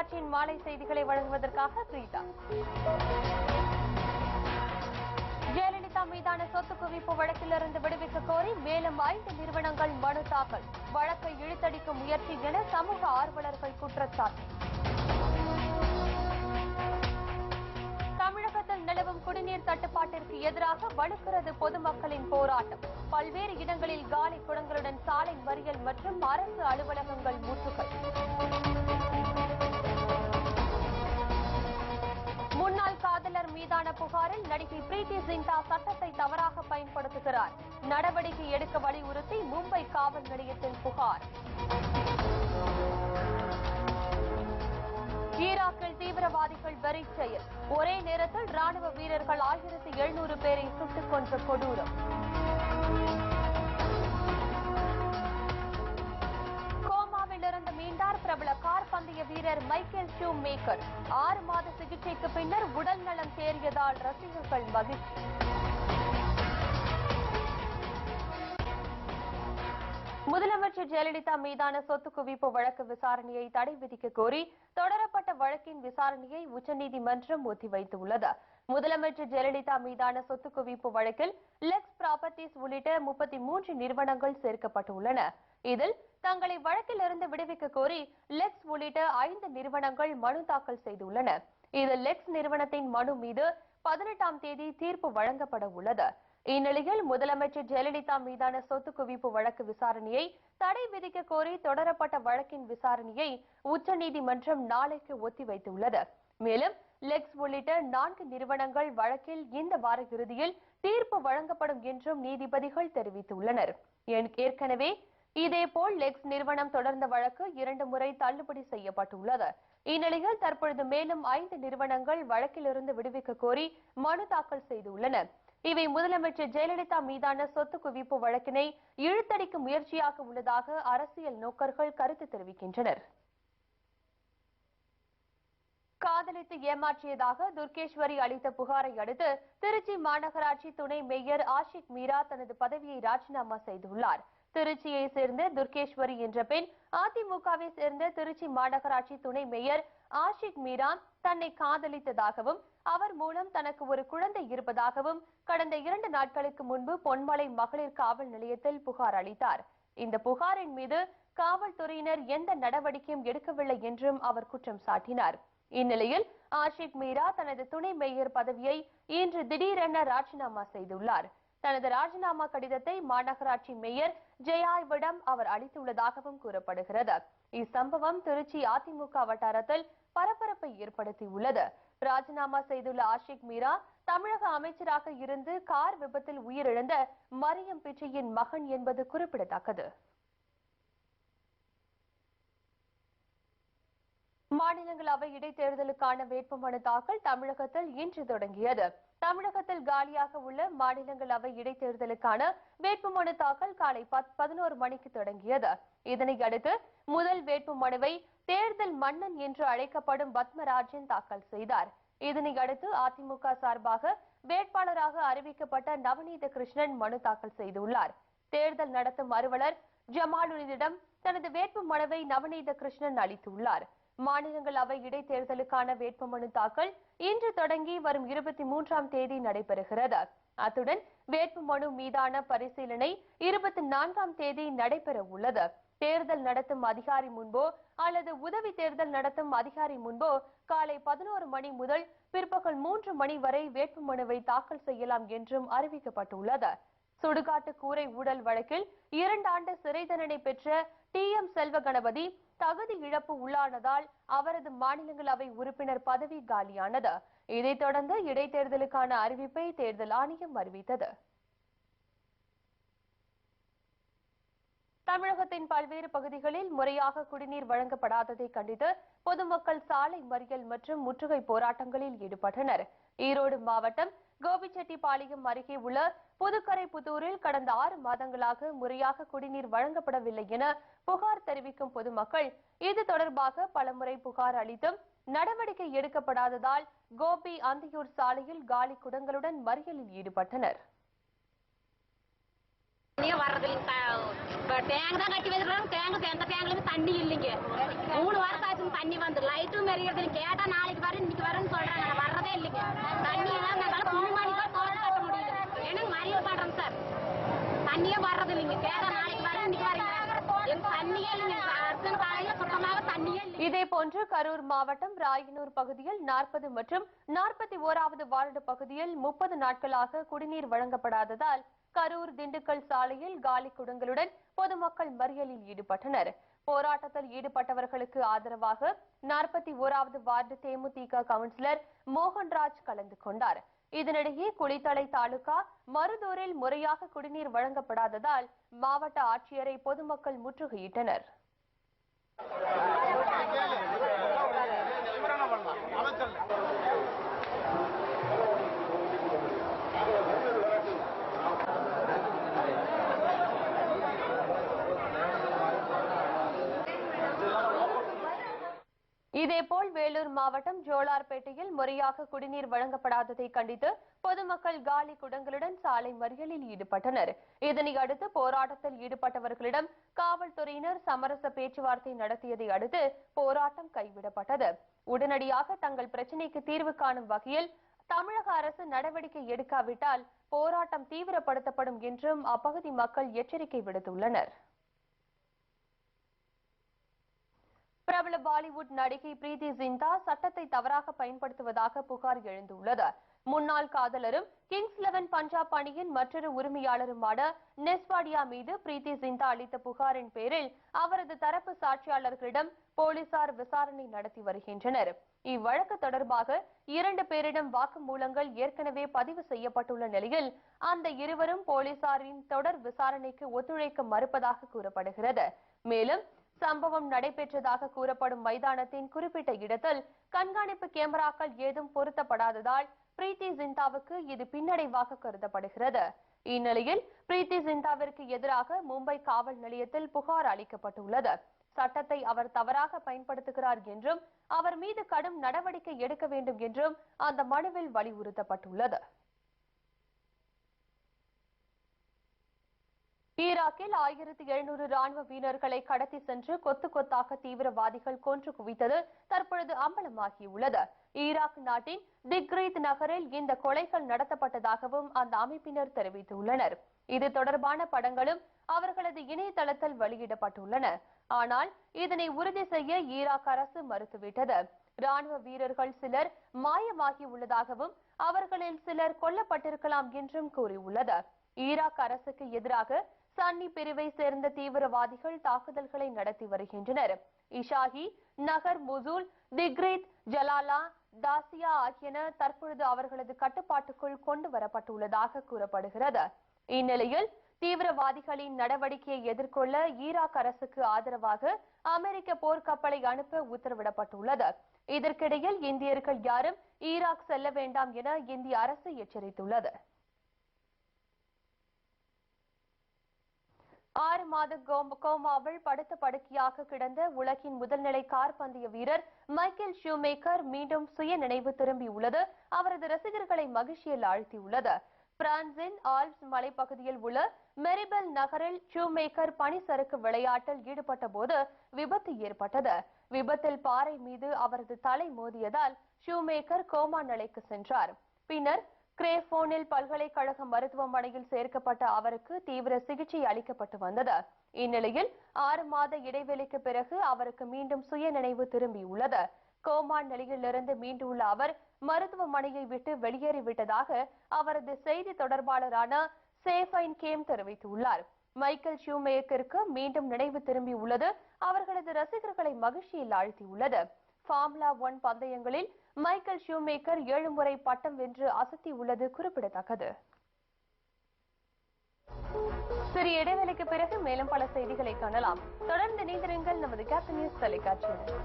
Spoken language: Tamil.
தொலைக்காட்சியின் மாலை செய்திகளை வழங்குவதற்காக பிரீதா. ஜெயலலிதா மீதான சொத்து குவிப்பு வழக்கிலிருந்து விடுவிக்க கோரி மேலும் 5 நிறுவனங்கள் மனு தாக்கல். வழக்கை இழுத்தடிக்கும் முயற்சி என சமூக ஆர்வலர்கள் குற்றச்சாட்டு. தமிழகத்தில் நிலவும் குடிநீர் தட்டுப்பாட்டிற்கு எதிராக வலுக்கிறது பொதுமக்களின் போராட்டம். பல்வேறு இடங்களில் காலி குடங்களுடன் சாலை மறியல் மற்றும் அரசு அலுவலகங்கள் முற்றுகை. முன்னாள் காதலர் மீதான புகாரில் நடிகை பிரீத்தி ஜிந்தா சட்டத்தை தவறாக பயன்படுத்துகிறார். நடவடிக்கை எடுக்க வலியுறுத்தி மும்பை காவல் நிலையத்தில் புகார். ஈராக்கில் தீவிரவாதிகள் வெறி செயல். ஒரே நேரத்தில் ராணுவ வீரர்கள் 1700 பேரை சுட்டுக் கொன்ற கொடூரம். கோமாவிலிருந்து மீண்டார் பிரபல கார் பந்தய வீரர் மைக்கேல் ஷூமேக்கர். 6 மாத சிகிச்சைக்கு பின்னர் உடல் நலம் தேறியதால் ரசிகர்கள் மகிழ்ச்சி. முதலமைச்சர் ஜெயலலிதா மீதான சொத்து குவிப்பு வழக்கு விசாரணையை தடை விதிக்க கோரி தொடரப்பட்ட வழக்கின் விசாரணையை உச்சநீதிமன்றம் ஒத்திவைத்துள்ளது. முதலமைச்சர் ஜெயலலிதா மீதான சொத்து குவிப்பு வழக்கில் லெக்ஸ் ப்ராப்பர்ட்டிஸ் உள்ளிட்ட 33 நிறுவனங்கள் சேர்க்கப்பட்டுள்ளன. இதில் தங்களை வழக்கிலிருந்து விடுவிக்க கோரி லெக்ஸ் உள்ளிட்ட 5 நிறுவனங்கள் மனு தாக்கல் செய்துள்ளன. இதில் லெக்ஸ் நிறுவனத்தின் மனு மீது 18ஆம் தேதி தீர்ப்பு வழங்கப்பட உள்ளது. இந்நிலையில் முதலமைச்சர் ஜெயலலிதா மீதான சொத்து குவிப்பு வழக்கு விசாரணையை தடை விதிக்க கோரி தொடரப்பட்ட வழக்கின் விசாரணையை உச்சநீதிமன்றம் நாளைக்கு ஒத்திவைத்துள்ளது. மேலும் லெக்ஸ் உள்ளிட்ட 4 நிறுவனங்கள் வழக்கில் இந்த வார இறுதியில் தீர்ப்பு வழங்கப்படும் என்றும் நீதிபதிகள் தெரிவித்துள்ளனர். ஏற்கனவே இதேபோல் லெக்ஸ் நிறுவனம் தொடர்ந்த வழக்கு 2 முறை தள்ளுபடி செய்யப்பட்டுள்ளது. இந்நிலையில் தற்பொழுது மேலும் 5 நிறுவனங்கள் வழக்கிலிருந்து விடுவிக்க கோரி மனு தாக்கல் செய்துள்ளன. இவை முதலமைச்சர் ஜெயலலிதா மீதான சொத்து குவிப்பு வழக்கினை இழுத்தடிக்கும் முயற்சியாக உள்ளதாக அரசியல் நோக்கர்கள் கருத்து தெரிவிக்கின்றனர். காதலித்து ஏமாற்றியதாக துர்கேஸ்வரி அளித்த புகாரை அடுத்து திருச்சி மாநகராட்சி துணை மேயர் ஆஷிக் மீரா தனது பதவியை ராஜினாமா செய்துள்ளார். திருச்சியை சேர்ந்த துர்கேஸ்வரி என்ற பெண் அதிமுகவை சேர்ந்த திருச்சி மாநகராட்சி துணை மேயர் ஆஷிக் மீரா தன்னை காதலித்ததாகவும் அவர் மூலம் தனக்கு ஒரு குழந்தை இருப்பதாகவும் கடந்த 2 நாட்களுக்கு முன்பு பொன்மலை மகளிர் காவல் நிலையத்தில் புகார் அளித்தார். இந்த புகாரின் மீது காவல்துறையினர் எந்த நடவடிக்கையும் எடுக்கவில்லை என்றும் அவர் குற்றம் சாட்டினார். இந்நிலையில் ஆஷிக் மீரா தனது துணை மேயர் பதவியை இன்று திடீரென ராஜினாமா செய்துள்ளார். தனது ராஜினாமா கடிதத்தை மாநகராட்சி மேயர் ஜெயாவிடம் அவர் அளித்துள்ளதாகவும் கூறப்படுகிறது. இச்சம்பவம் திருச்சி அதிமுக வட்டாரத்தில் பரபரப்பை ஏற்படுத்தியுள்ளது. ராஜினாமா செய்துள்ள ஆஷிக் மீரா தமிழக அமைச்சராக இருந்து கார் விபத்தில் உயிரிழந்த மரியம் பிச்சையின் மகன் என்பது குறிப்பிடத்தக்கது. மாநிலங்களவை இடைத்தேர்தலுக்கான வேட்புமனு தாக்கல் தமிழகத்தில் இன்று தொடங்கியது. தமிழகத்தில் காலியாக உள்ள மாநிலங்களவை இடைத்தேர்தலுக்கான வேட்புமனு தாக்கல் காலை 11 மணிக்கு தொடங்கியது. இதனையடுத்து முதல் வேட்புமனுவை தேர்தல் மன்னன் என்று அழைக்கப்படும் பத்மராஜன் தாக்கல் செய்தார். இதனையடுத்து அதிமுக சார்பாக வேட்பாளராக அறிவிக்கப்பட்ட நவநீத கிருஷ்ணன் மனு தாக்கல் செய்துள்ளார். தேர்தல் நடத்தும் அலுவலர் ஜமாலுதீனிடம் தனது வேட்புமனுவை நவநீத கிருஷ்ணன் அளித்துள்ளார். மாநிலங்களவை இடைத்தேர்தலுக்கான வேட்புமனு தாக்கல் இன்று தொடங்கி வரும் 23ஆம் தேதி நடைபெறுகிறது. அத்துடன் வேட்புமனு மீதான பரிசீலனை 24ஆம் தேதி நடைபெற உள்ளது. தேர்தல் நடத்தும் அதிகாரி முன்போ அல்லது உதவி தேர்தல் நடத்தும் அதிகாரி முன்போ காலை 11 மணி முதல் பிற்பகல் 3 மணி வரை வேட்புமனுவை தாக்கல் செய்யலாம் என்றும் அறிவிக்கப்பட்டுள்ளது. சுடுகாட்டு கூரை ஊழல் வழக்கில் 2 ஆண்டு சிறை தண்டனை பெற்ற TM செல்வ கணபதி தகுதி இழப்பு உள்ளானதால் அவரது மாநிலங்களவை உறுப்பினர் பதவி காலியானது. இதைத் தொடர்ந்து இடைத்தேர்தலுக்கான அறிவிப்பை தேர்தல் ஆணையம் அறிவித்தது. தமிழகத்தின் பல்வேறு பகுதிகளில் முறையாக குடிநீர் வழங்கப்படாததை கண்டித்து பொதுமக்கள் சாலை மறியல் மற்றும் முற்றுகை போராட்டங்களில் ஈடுபட்டனர். ஈரோடு மாவட்டம் கோபிச்செட்டிப்பாளையம் அருகே உள்ள புதுக்கரைப்புத்தூரில் கடந்த 6 மாதங்களாக முறையாக குடிநீர் வழங்கப்படவில்லை என புகார் தெரிவிக்கும் பொதுமக்கள் இது தொடர்பாக பலமுறை புகார் அளித்தும் நடவடிக்கை எடுக்கப்படாததால் கோபி அந்தியூர் சாலையில் காலி குடங்களுடன் மறியலில் ஈடுபட்டனர். டேங்க் தான் கட்டி வச்சிருக்காங்க. டேங்க் எந்த டேங்க்லயும் தண்ணி இல்லைங்க. 3 வாரத்தாச்சும் தண்ணி வந்து லைட்டும் மெரிகிறது கேட்டா நாளைக்கு வரேன் இன்னைக்கு வரேன்னு சொல்றாங்க. நான் வர்றதே இல்லைங்க. தண்ணியெல்லாம் நாங்கள் 3 மணிக்கு தான் தோட்டம் கட்ட முடியுது. எனக்கு மறியல் பண்றோம் சார். தண்ணியே வர்றது இல்லைங்க. கேட்டா நாளைக்கு வரேன் இன்னைக்கு வரீங்க. எங்க தண்ணியே இல்லைங்க. காலையில சுத்தமாக தண்ணியே இல்லை. இதே போன்று கரூர் மாவட்டம் ராயனூர் பகுதியில் 40 மற்றும் 41வது வார்டு பகுதியில் 30 நாட்களாக குடிநீர் வழங்கப்படாததால் கரூர் திண்டுக்கல் சாலையில் காலி குடங்களுடன் பொதுமக்கள் மறியலில் ஈடுபட்டனர். போராட்டத்தில் ஈடுபட்டவர்களுக்கு ஆதரவாக 41வது வார்டு தேமுதிக கவுன்சிலர் மோகன்ராஜ் கலந்து கொண்டார். இதனிடையே குளித்தலை தாலுகா மருதூரில் முறையாக குடிநீர் வழங்கப்படாததால் மாவட்ட ஆட்சியரை பொதுமக்கள் முற்றுகையிட்டனர். இதேபோல் வேலூர் மாவட்டம் ஜோலார்பேட்டையில் முறையாக குடிநீர் வழங்கப்படாததை கண்டித்து பொதுமக்கள் காலி குடங்களுடன் சாலை மறியலில் ஈடுபட்டனர். இதனையடுத்து போராட்டத்தில் ஈடுபட்டவர்களிடம் காவல்துறையினர் சமரச பேச்சுவார்த்தை நடத்தியதை அடுத்து போராட்டம் கைவிடப்பட்டது. உடனடியாக தங்கள் பிரச்சினைக்கு தீர்வு காணும் வகையில் தமிழக அரசு நடவடிக்கை எடுக்காவிட்டால் போராட்டம் தீவிரப்படுத்தப்படும் என்றும் அப்பகுதி மக்கள் எச்சரிக்கை விடுத்துள்ளனர். பிரபல பாலிவுட் நடிகை பிரீத்தி ஜிந்தா சட்டத்தை தவறாக பயன்படுத்துவதாக புகார் எழுந்துள்ளது. முன்னாள் காதலரும் கிங்ஸ் 11 பஞ்சாப் அணியின் மற்றொரு உரிமையாளருமான நெஸ்வாடியா மீது பிரீத்தி ஜிந்தா அளித்த புகாரின் பேரில் அவரது தரப்பு சாட்சியாளர்களிடம் போலீசார் விசாரணை நடத்தி வருகின்றனர். இவ்வழக்கு தொடர்பாக 2 பேரிடம் வாக்குமூலங்கள் ஏற்கனவே பதிவு செய்யப்பட்டுள்ள நிலையில் அந்த இருவரும் போலீசாரின் தொடர் விசாரணைக்கு ஒத்துழைக்க மறுப்பதாக கூறப்படுகிறது. மேலும் சம்பவம் நடைபெற்றதாக கூறப்படும் மைதானத்தின் குறிப்பிட்ட இடத்தில் கண்காணிப்பு கேமராக்கள் ஏதும் பொருத்தப்படாததால் பிரீத்தி ஜிந்தாவுக்கு இது பின்னடைவாக கருதப்படுகிறது. இந்நிலையில் பிரீத்தி ஜிந்தாவிற்கு எதிராக மும்பை காவல் நிலையத்தில் புகார் அளிக்கப்பட்டுள்ளது. சட்டத்தை அவர் தவறாக பயன்படுத்துகிறார் என்றும் அவர் மீது கடும் நடவடிக்கை எடுக்க வேண்டும் என்றும் அந்த மனுவில் வலியுறுத்தப்பட்டுள்ளது. ஈராக்கில் 1700 ராணுவ வீரர்களை கடத்தி சென்று கொத்து கொத்தாக தீவிரவாதிகள் கொன்று குவித்தது தற்பொழுது அம்பலமாகியுள்ளது. ஈராக் நாட்டின் திக்ரீத் நகரில் இந்த கொலைகள் நடத்தப்பட்டதாகவும் அந்த அமைப்பினர் தெரிவித்துள்ளனர். இது தொடர்பான படங்களும் அவர்களது இணையதளத்தில் வெளியிடப்பட்டுள்ளன. ஆனால் இதனை உறுதி செய்ய ஈராக் அரசு மறுத்துவிட்டது. ராணுவ வீரர்கள் சிலர் மாயமாகியுள்ளதாகவும் அவர்களில் சிலர் கொல்லப்பட்டிருக்கலாம் என்றும் கூறியுள்ளது. ஈராக் அரசுக்கு எதிராக சன்னி பிரிவை சேர்ந்த தீவிரவாதிகள் தாக்குதல்களை நடத்தி வருகின்றனர். இஷாஹி, நகர், முசூல், திக்ரீத், ஜலாலா, தாசியா ஆகியன தற்பொழுது அவர்களது கட்டுப்பாட்டுக்குள் கொண்டு வரப்பட்டுள்ளதாக கூறப்படுகிறது. இந்நிலையில் தீவிரவாதிகளின் நடவடிக்கையை எதிர்கொள்ள ஈராக் அரசுக்கு ஆதரவாக அமெரிக்க போர்க்கப்பலை அனுப்ப உத்தரவிடப்பட்டுள்ளது. இதற்கிடையில் இந்தியர்கள் யாரும் ஈராக் செல்ல வேண்டாம் என இந்திய அரசு எச்சரித்துள்ளது. 6 மாத கோமாவில் படுத்த படுக்கையாக கிடந்த உலகின் முதல்நிலை கார் பந்தய வீரர் மைக்கேல் ஷூமேக்கர் மீண்டும் சுய நினைவு திரும்பியுள்ளது அவரது ரசிகர்களை மகிழ்ச்சியில் ஆழ்த்தியுள்ளது. பிரான்சின் ஆல்ப்ஸ் மலைப்பகுதியில் உள்ள மெரிபெல் நகரில் ஷூமேக்கர் பனிசறுக்கு விளையாட்டில் ஈடுபட்ட போது விபத்து ஏற்பட்டது. விபத்தில் பாறை மீது அவரது தலை மோதியதால் ஷூமேக்கர் கோமா நிலைக்கு சென்றார். பின்னர் கிரேபோனில் பல்கலைக்கழக மருத்துவமனையில் சேர்க்கப்பட்ட அவருக்கு தீவிர சிகிச்சை அளிக்கப்பட்டு வந்தது. இந்நிலையில் 6 மாத இடைவெளிக்கு பிறகு அவருக்கு மீண்டும் சுய நினைவு திரும்பியுள்ளது. கோமா நிலையிலிருந்து மீண்டுள்ள அவர் மருத்துவமனையை விட்டு வெளியேறிவிட்டதாக அவரது செய்தி தொடர்பாளரான சேஃபைன் கேம் தெரிவித்துள்ளார். மைக்கேல் ஷூமேக்கருக்கு மீண்டும் நினைவு திரும்பியுள்ளது அவர்களது ரசிகர்களை மகிழ்ச்சியில் ஆழ்த்தியுள்ளது. ஃபார்முலா 1 பந்தயங்களில் மைக்கேல் ஷூமேக்கர் 7 முறை பட்டம் வென்று அசத்தியுள்ளது குறிப்பிடத்தக்கது. சிறிய இடைவெளிக்கு பிறகு மேலும் பல செய்திகளை காணலாம். தொடர்ந்து இணைந்திருங்கள் நமது கேப்டன் நியூஸ் தொலைக்காட்சியுடன்.